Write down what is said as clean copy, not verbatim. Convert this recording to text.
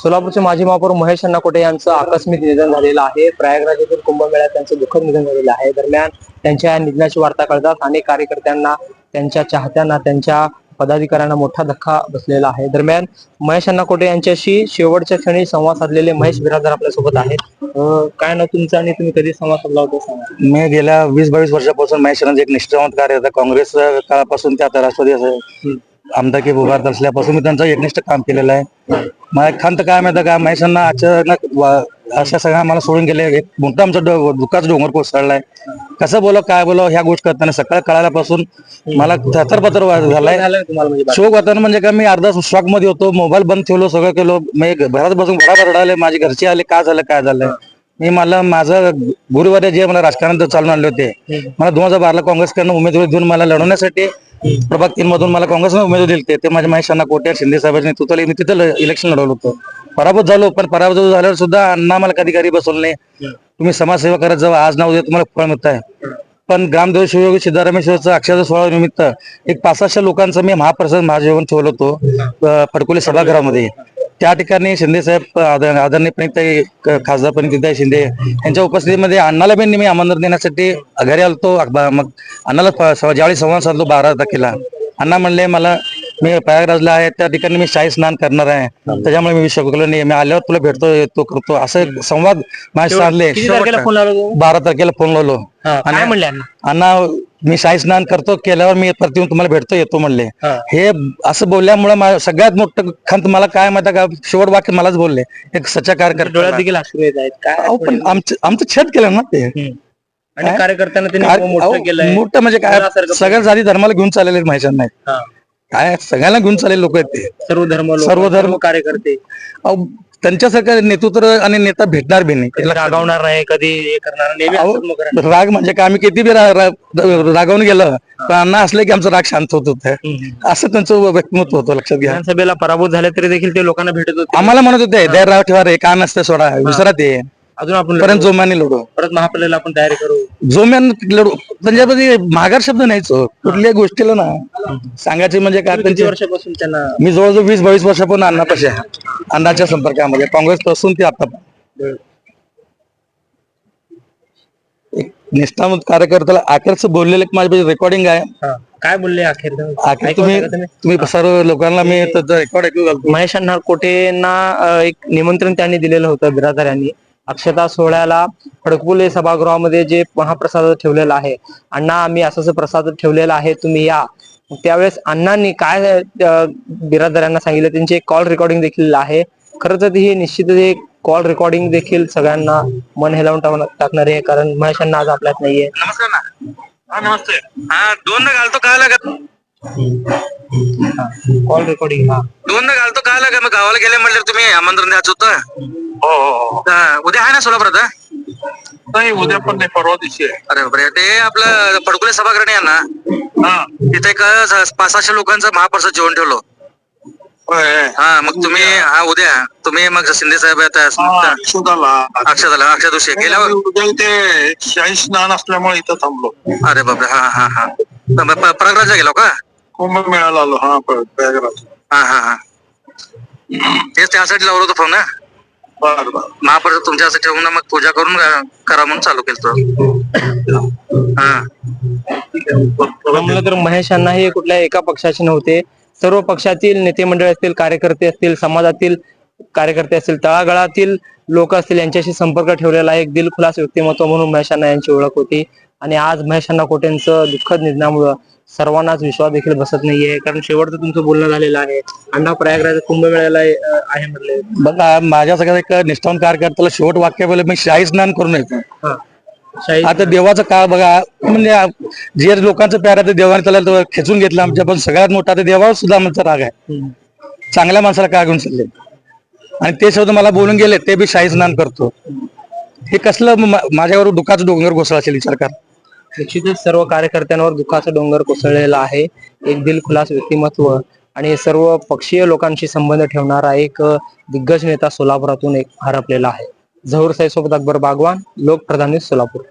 सोलापूरचे माजी महापौर महेश अण्णा कोटे यांचं आकस्मिक निधन झालेलं आहे. प्रयागराज येथील कुंभमेळ्यात त्यांचं दुःखद निधन झालेलं आहे. दरम्यान त्यांच्या या निधनाची वार्ता कळताच अनेक कार्यकर्त्यांना, त्यांच्या चाहत्यांना, त्यांच्या पदाधिकाऱ्यांना मोठा धक्का बसलेला आहे. दरम्यान महेश अण्णा कोटे यांच्याशी शेवटच्या क्षणी संवाद साधलेले महेश बिरादर आपल्यासोबत आहेत. काय ना तुमचा आणि तुम्ही कधी संवाद साधला होता सांगा. मी गेल्या 20-22 वर्षापासून महेश अण्णांचे एक निष्ठावंत कार्य होता. काँग्रेस काळापासून ते आता राष्ट्रवादी आमदारकी उभारत असल्यापासून मी त्यांचं एकनिष्ठ काम केलेलं आहे. मला खंत काय माहिती का, महेश अण्णा अचानक अशा सगळ्या मला सोडून गेले. एक मोठा आमचा दुःखाचा डोंगर कोसळलाय. कसं बोलाव काय बोलाव ह्या गोष्ट करताना सकाळ कळाल्यापासून मला थरथरपतर झालाय. शोक होताना म्हणजे का, मी अर्धा शॉक मध्ये होतो. मोबाईल बंद ठेवलो, सगळं केलो. मी घरात बसून घरात रडाले. माझे घरचे आले, काय झालं. मला माझं गुरुवारी जे मला राजकारणात चालून आणले होते, मला 2012 काँग्रेसकडनं उमेदवारी देऊन मला लढवण्यासाठी प्रभाग 3 मधून मला काँग्रेसने उमेदवारी दिली. ते माझ्या महेश अण्णा कोटे शिंदे साहेबांनी नेतृत्वाला मी तिथं इलेक्शन लढवलं होतं. पराभूत झालो, पण पराभूत झाल्यावर सुद्धा अण्णा मला कधी घरी बसवलं नाही. तुम्ही समाजसेवा करत जावा, आज ना उद्या तुम्हाला फळ मिळत आहे. पण ग्रामदेव शिवयोगी सिद्धारामेश्वरचा अक्षरशः सोहळा निमित्त एक 500 लोकांचा मी महाप्रसाद महाजेवण ठेवलं होतो फडकुले सभागृहामध्ये. त्या ठिकाणी शिंदे साहेब आदरणीय प्रणिताई खासदार प्रणिताई शिंदे यांच्या उपस्थितीमध्ये अण्णाला पण मी आमंत्रण देण्यासाठी घरी आलतो. मग अण्णाला ज्यावेळी संवाद साधलो 12 तारखेला, अण्णा म्हणले मला मी प्रयागराजला आहे, त्या ठिकाणी मी शाही स्नान करणार आहे, त्याच्यामुळे मी शकलो नाही. मी आल्यावर तुला भेटतो, येतो, करतो, असं संवाद माझे साधले. 12 तारखेला फोन लावलो काय म्हणले अण्णा, मी शाही स्नान करतो, केल्यावर मी परत येऊन तुम्हाला भेटतो, येतो म्हणले. हे असं बोलल्यामुळे सगळ्यात मोठं खंत मला काय माहिती का, शेवट वाक्य मलाच बोलले. एक सच्चा कार्यकर्ता देखील अश्रू येत आहेत काय, पण आमचं छेद केलं ना ते. आणि कार्यकर्त्यांना त्यांनी मोठं म्हणजे काय, सगळ्या जाती धर्माला घेऊन चाललेले महेश अण्णा आहेत. काय सगळ्यांना घेऊन चाललेले लोक आहेत ते, सर्व धर्म कार्यकर्ते. त्यांच्यासारखं नेतृत्व आणि नेता भेटणार बी नाही. रागवणार नाही, कधी हे करणार नाही. राग म्हणजे काय, आम्ही किती बी रागावून गेलं पण अण्णा असले की आमचं राग शांत होत होतं. असं त्यांचं व्यक्तिमत्व होतं. लक्षात घ्या, विधानसभेला पराभूत झाले तरी देखील ते लोकांना भेटत होते. आम्हाला म्हणत होते धैर्यराव ठेवा रे, का नसते सोडा, विसरा ते. अजून आपण परत जोमाने लढू, परत महापौरला आपण तयारी करू, जोम्यान लढू. त्यांच्यामध्ये माघार शब्द नाहीच कुठल्याही गोष्टीला ना सांगायचे. म्हणजे काय, किती वर्षापासून त्यांना, मी जवळजवळ 20-22 वर्षापासून अण्णापाशी आहे, अण्णाच्या संपर्कामध्ये, काँग्रेस पासून ते आता. एक निष्ठावंत कार्यकर्त्याला अखेरचं बोललेलं माझे रेकॉर्डिंग आहे. काय बोलले अखेर तुम्ही सर्व लोकांना मी रेकॉर्ड ऐकू घालतो. महेश अण्णा कोटेंना एक निमंत्रण त्यांनी दिलेलं होतं बिरादर यांनी. अक्षता सोहळ्याला फडकुले सभागृहामध्ये जे महाप्रसाद ठेवलेला आहे, अण्णा आम्ही असं प्रसाद ठेवलेला आहे, तुम्ही या. त्यावेळेस अण्णांनी काय बिरादरांना सांगितलं, त्यांची एक कॉल रेकॉर्डिंग देखील आहे. खरं तर हे निश्चितच एक कॉल रेकॉर्डिंग देखील सगळ्यांना मन हेलावून टाकणार आहे, कारण महेश अण्णा आज आपल्यात नाहीये. नमस्कार ना. नमस्ते. दोन घालतो काय लागत, कॉल रेकॉर्डिंग. दोन घालतो काय लागत, मग गावाला गेले म्हणले तुम्ही आमंत्रण द्यायचं होतं. उद्या आहे ना सोलापुरात? नाही, उद्या पण नाही, परवा दिवशी आहे. अरे बापरे, ते आपलं फडकुले सभागृह आहे ना, तिथे एक 500 लोकांचं महाप्रसाद जेवण ठेवलो. मग तुम्ही उद्या तुम्ही मग शिंदे साहेब अक्षय दिवशी गेल्यावर उद्या ते शाही स्नान असल्यामुळे इथं थांबलो. अरे बापरे, हा प्रयागराजला गेलो का? कुंभमेळ्याला आलो. प्रयागराज. तेच त्यासाठी लावलं होतं फोन ना. महाप्रसाद तुमच्यासाठी ठेवून मग पूजा करून करा म्हणून चालू केलं. म्हणलं तर महेश अण्णा हे कुठल्या एका पक्षाचे नव्हते. सर्व पक्षातील नेते मंडळी असतील, कार्यकर्ते असतील, समाजातील कार्यकर्ते असतील, तळागाळातील लोक असतील, यांच्याशी संपर्क ठेवलेला एक दिलखुलास व्यक्तिमत्व म्हणून महेश अण्णा यांची ओळख होती. आणि आज महेश अण्णा कोटेंचं दुःखद निधनामुळं सर्वांनाच विश्वास देखील बसत नाहीये, कारण शेवटचं तुमचं बोलणं झालेलं आहे. अण्णा प्रयागराज कुंभमेळ्याला आहे म्हटले. बघा, माझ्या सगळ्या एक निष्ठावंत कार्यकर्त्याला शेवट वाक्य बोलले, मी शाही स्नान करून येतो. आता देवाचं काळ बघा, म्हणजे जे लोकांचं प्यार आहे ते देवाने त्याला खेचून घेतलं आमच्या, पण सगळ्यात मोठा ते देवावर सुद्धा आमचा राग आहे. चांगल्या माणसाला काय घेऊन चालले, आणि ते शब्द मला बोलून गेले, ते बी शाही स्नान करतो. हे कसलं माझ्यावर दुःखाचं डोंगर कोसळला असेल, विचार कर. निश्चितच सर्व कार्यकर्त्यांवर दुःखाचा डोंगर कोसळलेला आहे. एक दिलखुलास व्यक्तिमत्व आणि सर्व पक्षीय लोकांशी संबंध ठेवणारा एक दिग्गज नेता सोलापुरातून एक हरपलेला आहे. झहूर साई सोबत अकबर बागवान, लोकप्रधान न्यूज सोलापूर.